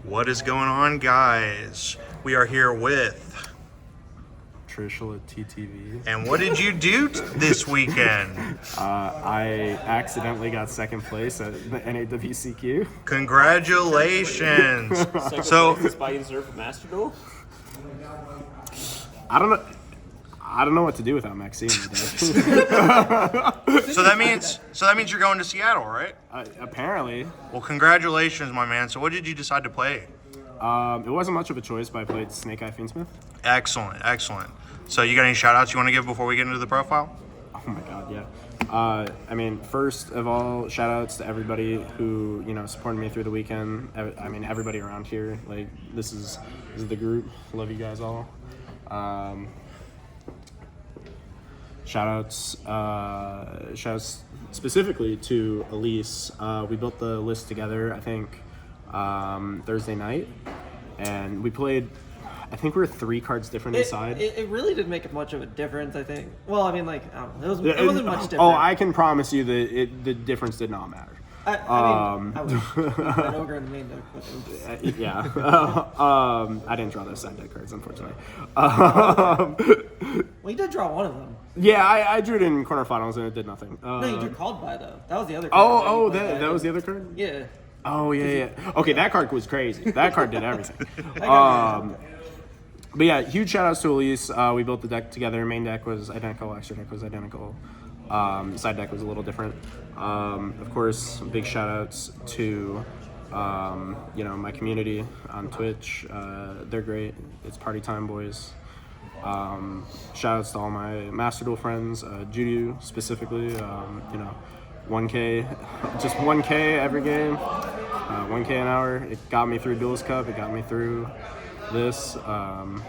What is going on, guys? We are here with... Trishula TTV. And what did you do this weekend? I accidentally got second place at the NAWCQ. Congratulations! So, by usurp Master Duel? I don't know what to do without Maxine today. so that means you're going to Seattle, right? Apparently. Well, congratulations, my man. So what did you decide to play? It wasn't much of a choice, but I played Snake Eye Fiendsmith. Excellent. So you got any shout outs you want to give before we get into the profile? Oh my god, yeah. First of all, shout outs to everybody who, supported me through the weekend. Everybody around here. Like, this is the group. Love you guys all. Shout outs specifically to Elise. We built the list together, I think, Thursday night, and we played. I think we were 3 cards different inside. It really didn't make much of a difference, I think. Well, I don't know. It wasn't much different. Oh, I can promise you that the difference did not matter. I ogre in the main deck. Yeah. I didn't draw those side deck cards, unfortunately. Well, you did draw one of them. Yeah, I drew it in quarterfinals and it did nothing. No, you drew called by though. That was the other card. That was the other card? Yeah. Oh, yeah. Okay, that card was crazy. That card did everything. But yeah, huge shout outs to Elise. We built the deck together. Main deck was identical, extra deck was identical. Side deck was a little different. Of course, big shout outs to my community on Twitch. They're great. It's party time, boys. Shout outs to all my Master Duel friends, Judy specifically. 1K, just 1K every game, 1K an hour. It got me through Duelist Cup. It got me through this. Follow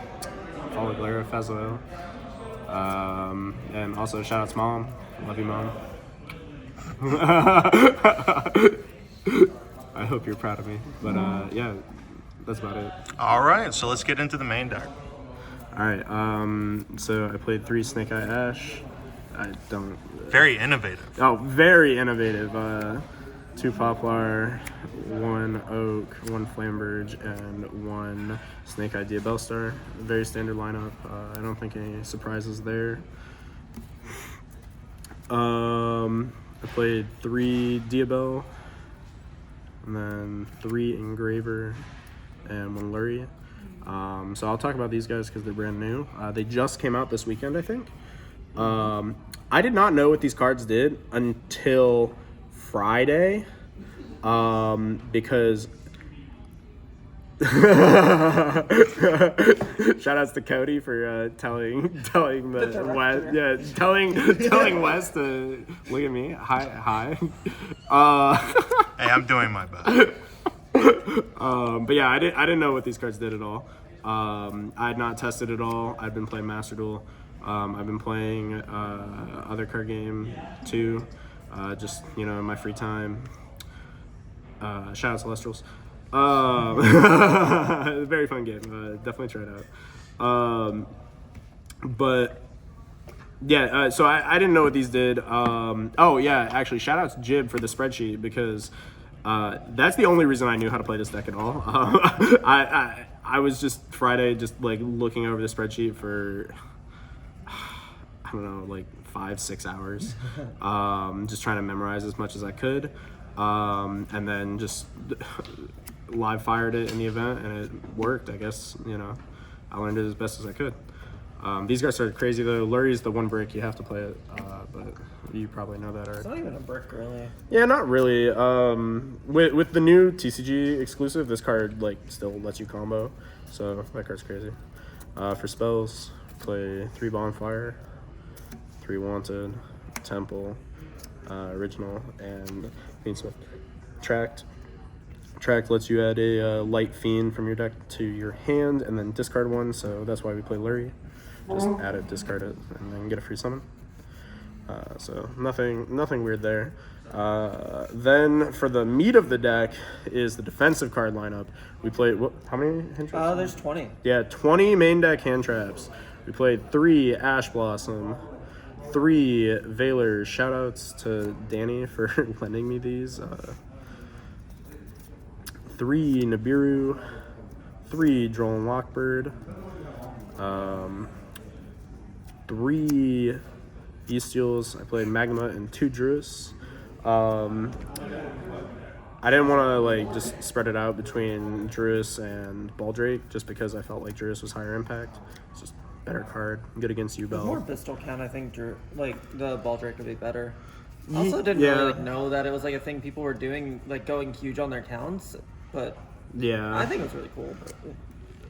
Glera Fezzo. And also shout out to Mom. Love you, Mom. I hope you're proud of me. But yeah, that's about it. All right, so let's get into the main deck. All right. So I played 3 Snake Eye Ash. I don't. Very innovative. Oh, very innovative. 2 Poplar, 1 Oak, 1 Flamberge, and 1 Snake Eye Diabellstar. Very standard lineup. I don't think any surprises there. I played 3 Diabell, and then 3 Engraver, and 1 Lurie. So I'll talk about these guys because they're brand new. They just came out this weekend, I think. I did not know what these cards did until Friday, because shout outs to Cody for telling Wes to look at me. Hi. Hey, I'm doing my best. But yeah, I didn't know what these cards did at all. I had not tested it all. I've been playing Master Duel. I've been playing other card game too, just in my free time. Shout out Celestials. Very fun game. Definitely try it out. But yeah, so I didn't know what these did. Oh yeah, actually, shout out to Jib for the spreadsheet because that's the only reason I knew how to play this deck at all. I was just Friday just like looking over the spreadsheet for I don't know, like 5-6 hours, just trying to memorize as much as I could, and then just live fired it in the event, and it worked. I guess I learned it as best as I could. These guys are crazy though. Lurie is the 1 brick, you have to play it, but you probably know that already. It's not even a brick, really. Yeah, not really. With the new TCG exclusive, this card like still lets you combo, so that card's crazy. For spells, play 3 Bonfire, 3 Wanted, Temple, Original, and Fiendsmith. Tracked lets you add a light fiend from your deck to your hand and then discard 1, so that's why we play Lurie. Just add it, discard it, and then get a free summon. So nothing weird there. Then for the meat of the deck is the defensive card lineup. We played how many hand traps? There's 20. Yeah, 20 main deck hand traps. We played 3 Ash Blossom, 3 Veilers. Shout outs to Danny for lending me these. 3 Nibiru, 3 Droll and Lockbird, 3 Bestials. I played Magma and 2 Druis. I didn't want to like just spread it out between Druis and Baldrake just because I felt like Druis was higher impact. It's just better card, good against With more U-Bell. pistol count, I think the Baldrake would be better. I also didn't really know that it was like a thing people were doing, like going huge on their counts, but Yeah. I think it was really cool.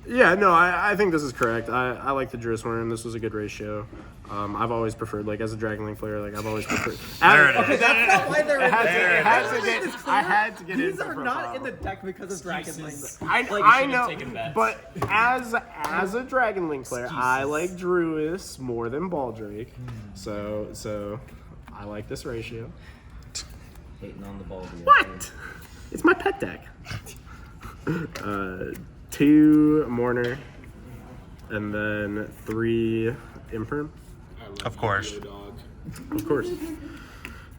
Yeah, no, I think this is correct. I like the Druis one, and this was a good ratio. I've always preferred, like, as a Dragonlink player, like, I've always preferred... There it is. Okay, that's not why they're in the deck. I had to get These into are profile. not in the deck because of Dragon Link. I know, but as a Dragon Link player, I like Druis more than Baldrake, so I like this ratio. Hating on the ball. What? It's my pet deck. 2 Mourner, and then 3 Imperm. Of course. Of course.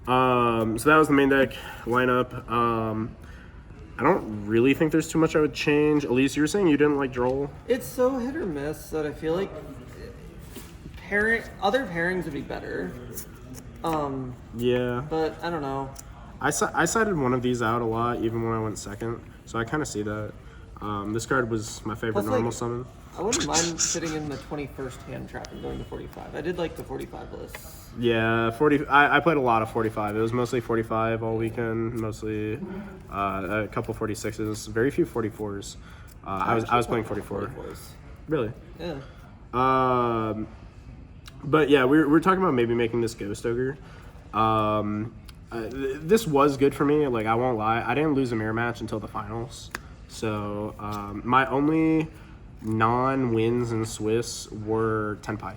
So that was the main deck lineup. I don't really think there's too much I would change. Elise, you were saying you didn't like Droll? It's so hit or miss that I feel like other pairings would be better. Yeah. But I don't know. I sided one of these out a lot, even when I went second. So I kind of see that. This card was my favorite Plus, normal like, summon. I wouldn't mind sitting in the 21st hand trap and going to 45. I did like the 45 list. Yeah, 40. I played a lot of 45. It was mostly 45 all weekend. Mostly a couple 46s. Very few 44s. I was playing 44. 44s. Really? Yeah. But yeah, we're talking about maybe making this Ghost Ogre. This was good for me. Like, I won't lie. I didn't lose a mirror match until the finals. So my only non-wins in Swiss were Tenpai.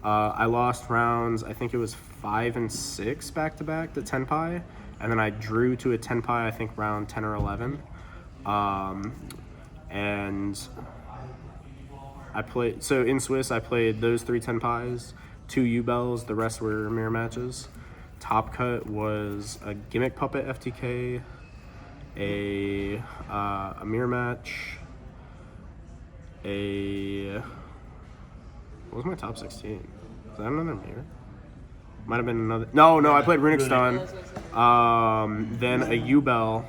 I lost rounds, I think it was 5 and 6 back-to-back to Tenpai. And then I drew to a Tenpai, I think round 10 or 11. And I played, so in Swiss, I played those 3 Tenpais, 2 U-Bells, the rest were mirror matches. Top cut was a Gimmick Puppet FTK, a mirror match, what was my top 16? Is that another mirror? Might have been another. No, I played Runic Stun. Then a U-Bell,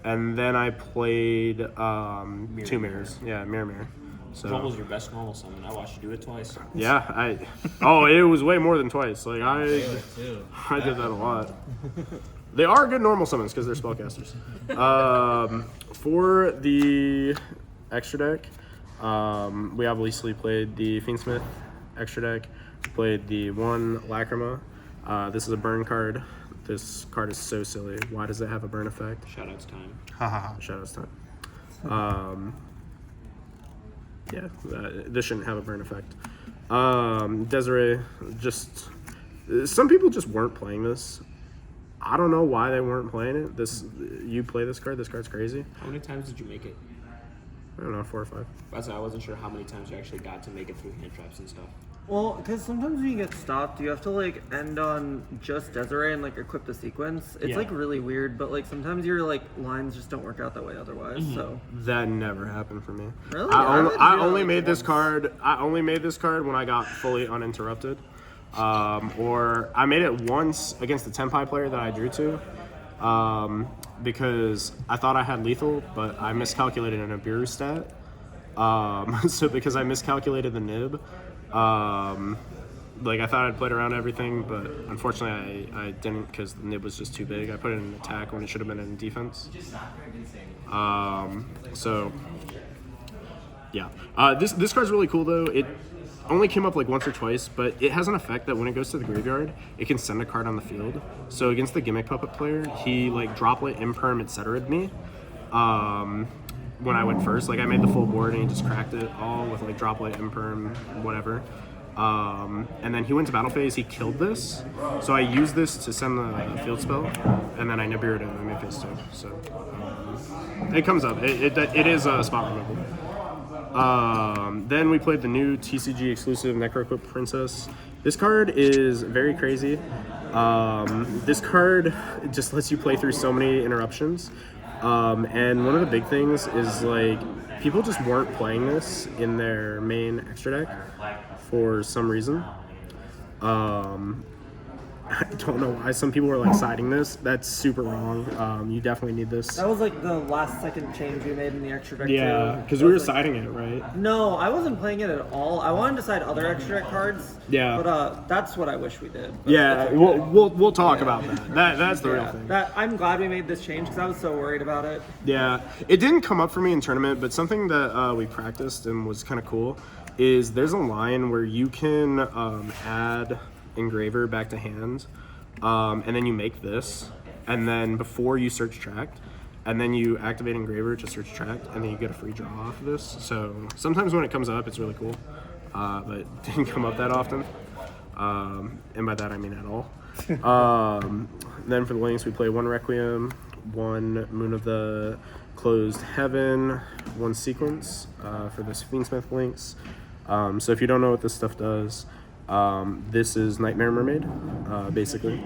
and then I played 2 mirrors. Yeah, mirror. So. What was your best normal summon? I watched you do it twice. Yeah, it was way more than twice. Like I did that a lot. They are good normal summons because they're spellcasters. For the extra deck, we obviously played the Fiendsmith extra deck. We played the 1 Lacrima. This is a burn card. This card is so silly. Why does it have a burn effect? Shoutouts time. Shoutouts time. Yeah, this shouldn't have a burn effect. Desiree, just some people just weren't playing this. I don't know why they weren't playing it. You play this card. This card's crazy. How many times did you make it? I don't know, 4 or 5. I wasn't sure how many times you actually got to make it through hand traps and stuff. Well, because sometimes when you get stopped, you have to like end on just Desiree and like equip the sequence. It's like really weird, but like sometimes your like lines just don't work out that way otherwise. So That never happened for me. Really? I only made this card. I only made this card when I got fully uninterrupted, or I made it once against the Tenpai player that I drew to, because I thought I had lethal, but I miscalculated an Nibiru stat. So because I miscalculated the nib. Like I thought I'd played around everything, but unfortunately I didn't because the nib was just too big. I put it in attack when it should have been in defense. So yeah, this card's really cool though. It only came up like once or twice, but it has an effect that when it goes to the graveyard, it can send a card on the field. So against the Gimmick Puppet player, he like droplet, imperm, etc'd me. When I went first, like I made the full board and he just cracked it all with like droplet, imperm, whatever. And then he went to battle phase, he killed this. So I used this to send the field spell, and then I Nibiru'd it and I made phase 2. So it comes up. It is a spot removal. Then we played the new TCG exclusive Necroquip Princess. This card is very crazy. This card just lets you play through so many interruptions. And one of the big things is like people just weren't playing this in their main extra deck for some reason. I don't know why some people were like siding this. That's super wrong. You definitely need this. That was like the last second change we made in the extra deck. Yeah, because we were siding it, right? No, I wasn't playing it at all. I wanted to side other extra deck cards. Yeah. But that's what I wish we did. But Yeah, it's okay. we'll talk about that. That's the real Yeah, thing. I'm glad we made this change because I was so worried about it. Yeah, it didn't come up for me in tournament, but something that we practiced and was kind of cool is there's a line where you can add Engraver back to hand, and then you make this, and then before you search tracked, and then you activate Engraver to search tracked, and then you get a free draw off of this. So sometimes when it comes up, it's really cool, but it didn't come up that often, and by that I mean at all. Then for the links, we play 1 Requiem, 1 Moon of the Closed Heaven, 1 Sequence for this Fiendsmith links. So if you don't know what this stuff does, this is Nightmare Mermaid, basically.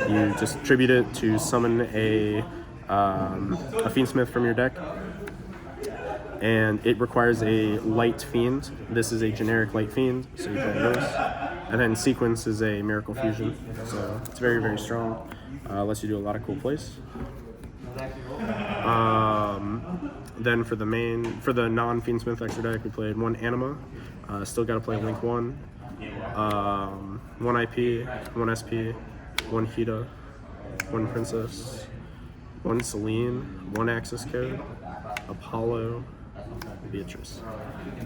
You just tribute it to summon a Fiendsmith from your deck, and it requires a Light Fiend. This is a generic Light Fiend, so you play this. And then Sequence is a Miracle Fusion, so it's very, very strong. Lets you do a lot of cool plays. Then for the non-Fiendsmith extra deck, we played 1 Anima. Still got to play Link 1. 1 IP, 1 SP, 1 Hida, 1 Princess, 1 Celine, 1 Access Code, Apollo, Beatrice.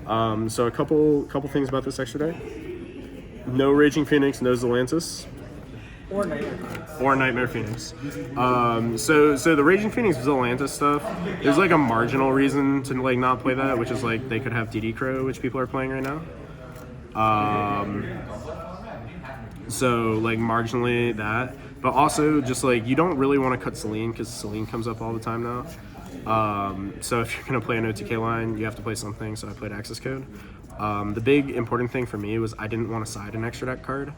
So a couple things about this extra deck. No Raging Phoenix, no Zelantis. Or Nightmare Phoenix. So the Raging Phoenix Zelantis stuff, there's like a marginal reason to like not play that, which is like they could have DD Crow, which people are playing right now. So like marginally that, but also just like you don't really want to cut Celine because Celine comes up all the time now. So if you're gonna play an OTK line, you have to play something. So I played Access Code. The big important thing for me was I didn't want to side an extra deck card.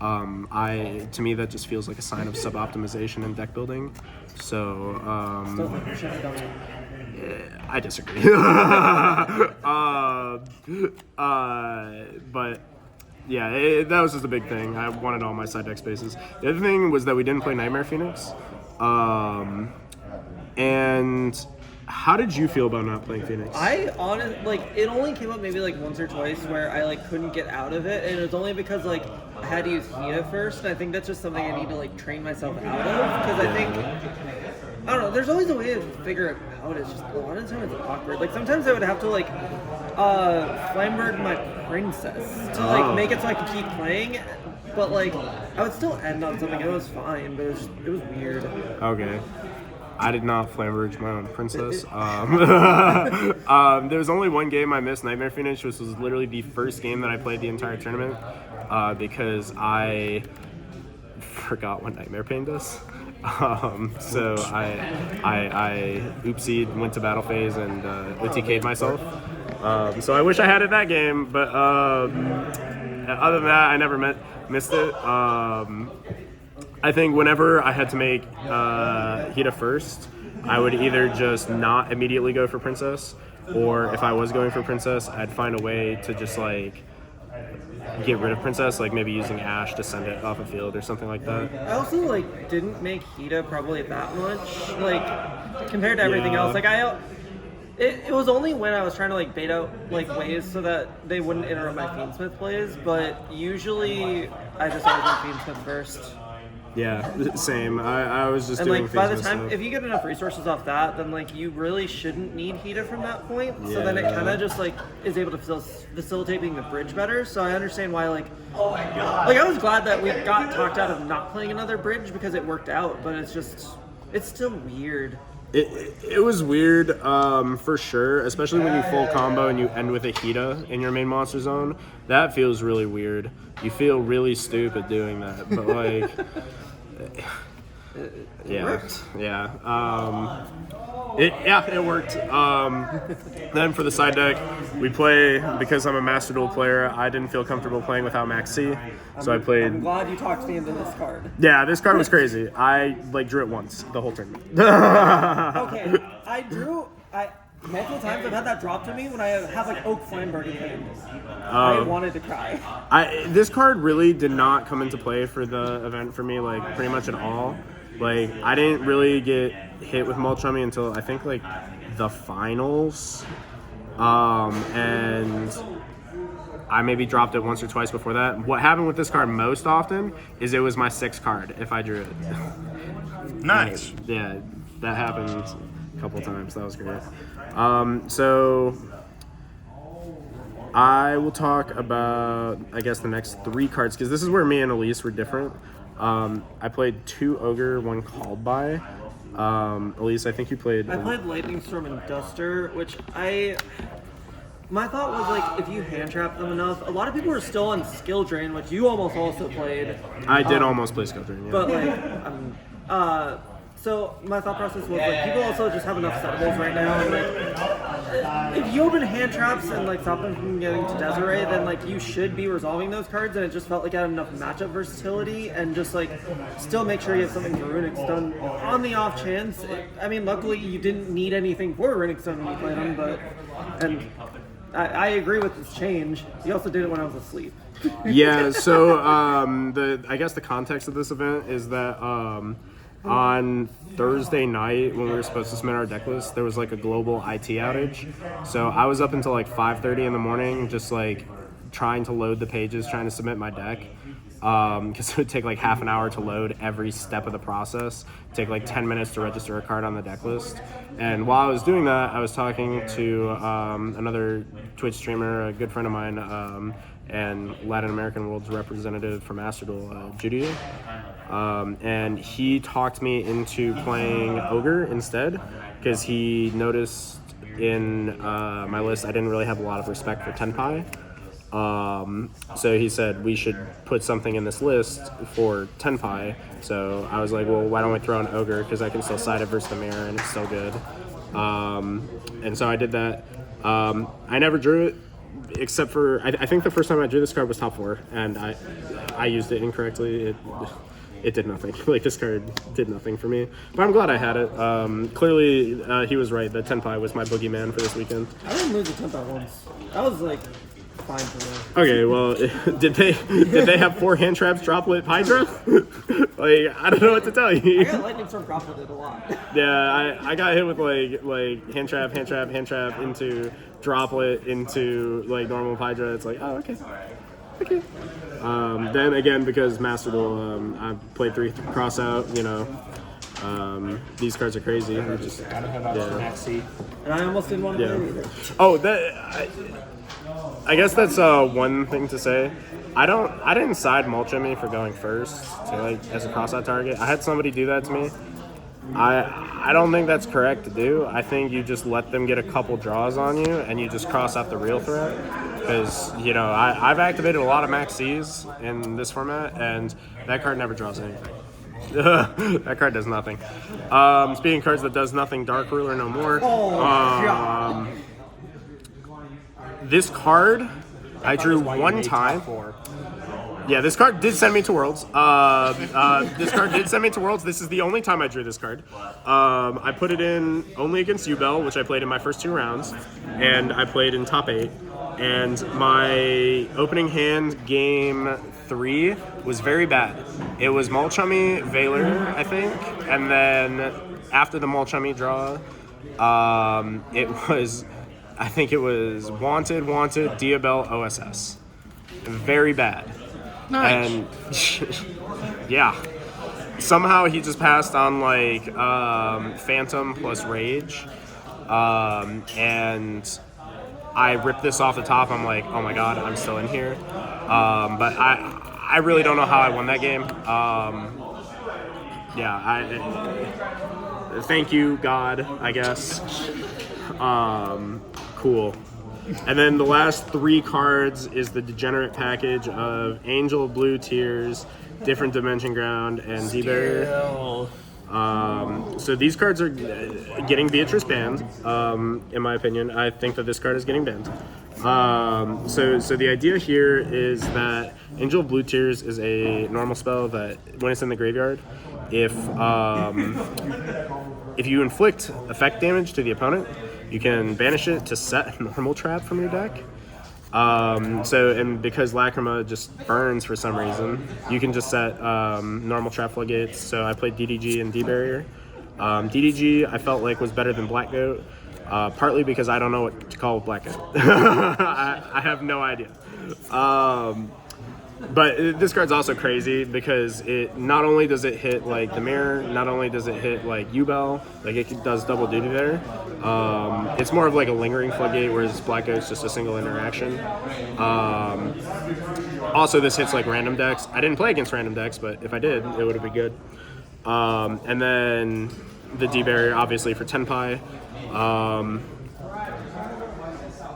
To me that just feels like a sign of sub-optimization in deck building. So I disagree. But yeah, that was just a big thing. I wanted all my side deck spaces. The other thing was that we didn't play Nightmare Phoenix. And how did you feel about not playing Phoenix? I honestly, like, it only came up maybe like once or twice where I like couldn't get out of it, and it was only because like I had to use Hida first, and I think that's just something I need to like train myself out of, because I think, I don't know, there's always a way to figure it out. It's just a lot of times it's awkward. Like sometimes I would have to like Flamberg my Princess to like make it so I could keep playing, but like I would still end on something. It was fine, but it was weird. Okay. I did not Flamberge my own Princess. There was only one game I missed Nightmare Phoenix, which was literally the first game that I played the entire tournament, because I forgot what Nightmare Pain does. So I oopsied, went to battle phase, and OTK'd myself. So I wish I had it that game, but other than that, I never missed it. I think whenever I had to make Hida first, I would either just not immediately go for Princess, or if I was going for Princess, I'd find a way to just like get rid of Princess, like maybe using Ash to send it off a field or something like that. I also like didn't make Hida probably that much, like compared to everything else. Like it was only when I was trying to like bait out like ways so that they wouldn't interrupt my Fiendsmith plays, but usually I just always went Fiendsmith first. Yeah, same. I was just and doing like by the Fiendsmith time, stuff. if you get enough resources off that, then like you really shouldn't need Hida from that point. So then it kind of just like is able to facilitate being the bridge better. So I understand why like I was glad that we got talked out of not playing another bridge because it worked out, but it's still weird. It was weird, for sure, especially when you full combo and you end with a Hida in your main monster zone. That feels really weird. You feel really stupid doing that, but like, It worked. Yeah. It worked. Then for the side deck, we play, because I'm a Master Duel player, I didn't feel comfortable playing without Max C, so I played. I'm glad you talked me into this card. Yeah, this card was crazy. I drew it once the whole tournament. Okay, multiple times I've had that drop to me when I have like Oak Flamberg in hand. I wanted to cry. This card really did not come into play for the event for me, like pretty much at all. Like I didn't really get hit with Mulchummy until I think like the finals, and I maybe dropped it once or twice before that. What happened with this card most often is it was my 6th card if I drew it. Nice. Yeah, that happened a couple times. That was great. So I will talk about, I guess, the next 3 cards, because this is where me and Elise were different. I played 2 Ogre, 1 Called By. Elise, I think you played... I played Lightning Storm and Duster, which my thought was, like, if you hand trap them enough, a lot of people are still on Skill Drain, which you almost also played. I did almost play Skill Drain, yeah. But, like, so my thought process was, like, people also just have enough settables right now, and, like, if you open hand traps and, like, stop them from getting to Desiree, then, like, you should be resolving those cards, and it just felt like I had enough matchup versatility, and just, like, still make sure you have something for Runic Stun on the off chance. I mean, luckily you didn't need anything for Runic Stun when you played them, but, and I agree with this change. You also did it when I was asleep. Yeah, so, I guess the context of this event is that, on Thursday night when we were supposed to submit our deck list, there was like a global IT outage. So I was up until like 5:30 in the morning, just like trying to load the pages, trying to submit my deck. Because it would take like half an hour to load every step of the process. It'd take like 10 minutes to register a card on the deck list. And while I was doing that, I was talking to another Twitch streamer, a good friend of mine, and Latin American World's representative from Master Duel, Judy. And he talked me into playing Ogre instead, because he noticed in my list I didn't really have a lot of respect for Tenpai. So he said we should put something in this list for Tenpai. So I was like, well, why don't we throw an Ogre, because I can still side it versus the mirror and it's still good. And so I did that. I never drew it, except for I think the first time I drew this card was top 4, and I used it incorrectly. It did nothing. Like, this card did nothing for me. But I'm glad I had it. Clearly, he was right that Tenpai was my boogeyman for this weekend. I didn't lose the Tenpai once. That was, like, fine for me. Okay, well, did they have 4 hand traps, droplet, Hydra? Like, I don't know what to tell you. I got Lightning Storm droplated a lot. Yeah, I got hit with, like hand trap, into droplet, into, like, normal Hydra. It's like, oh, okay. Then again, because Master Duel, I played 3 cross out, you know. These cards are crazy. Just, Gotta have out Max C. And I almost didn't want to play either. Oh, I guess that's one thing to say. I didn't side Mulchummy for going first to, like, as a cross out target. I had somebody do that to me. I don't think that's correct to do. I think you just let them get a couple draws on you and you just cross out the real threat. Because, you know, I've activated a lot of Max C's in this format, and that card never draws anything. That card does nothing. Speaking of cards that does nothing, Dark Ruler no more. This card, I drew one time. Yeah, this card did send me to Worlds. This card did send me to Worlds. This is the only time I drew this card. I put it in only against U-Bell, which I played in my first 2 rounds, and I played in top 8. And my opening hand, game 3, was very bad. It was Mulchummy, Valor, I think, and then after the Mulchummy draw, I think it was Wanted, Diabell, OSS. Very bad. Nice. And yeah, somehow he just passed on like Phantom plus Rage, and I ripped this off the top. I'm like, oh my god, I'm still in here. But I really don't know how I won that game. Thank you, God, I guess. Cool. And then the last 3 cards is the Degenerate package of Angel of Blue Tears, different dimension ground, and D-barrier. So these cards are getting Beatrice banned, in my opinion. I think that this card is getting banned. So the idea here is that Angel of Blue Tears is a normal spell that when it's in the graveyard, if you inflict effect damage to the opponent, you can banish it to set a normal trap from your deck. And because Lacrima just burns for some reason, you can just set normal trap floodgates. So I played DDG and D-barrier. DDG I felt like was better than Black Goat, partly because I don't know what to call Black Goat. I have no idea. But this card's also crazy because it not only does it hit like the mirror, not only does it hit like U-Bell, like it does double duty there. It's more of like a lingering floodgate, whereas Black Goat's just a single interaction. Also, this hits like random decks. I didn't play against random decks, but if I did, it would have been good. And then the D-barrier, obviously for Tenpai.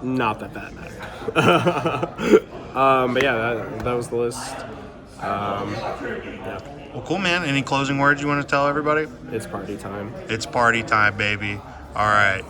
Not that mattered. But yeah, that was the list. Yeah. Well, cool, man. Any closing words you want to tell everybody? It's party time. It's party time, baby. All right.